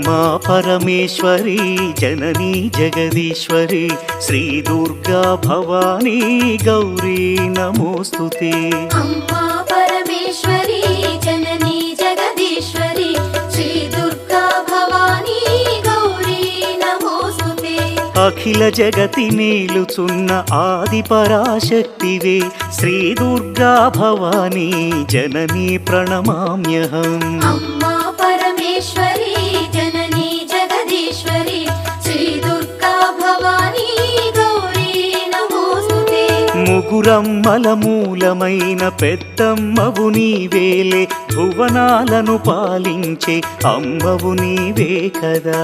అమ్మా పరమేశ్వరి జననీ జగదీశ్వరి శ్రీ దుర్గా భవానీ గౌరీ నమోస్తుతే అమ్మా పరమేశ్వరి జననీ జగదీశ్వరి శ్రీ దుర్గా భవానీ గౌరీ నమోస్తుతే అఖిల జగతి మేలుచున్న ఆది పరాశక్తివే శ్రీ దుర్గా భవానీ జననీ ప్రణమామ్యహం అమ్మా పరమేశ్వరి జననీ జగదీశ్వరి శ్రీ దుర్గా భవానీ గౌరీ నమోస్తుతే ముగురమ్మల మూలమైన పెద్దమ్మవు నీవేలే భువనాలను పాలించే అమ్మవు నీవే కదా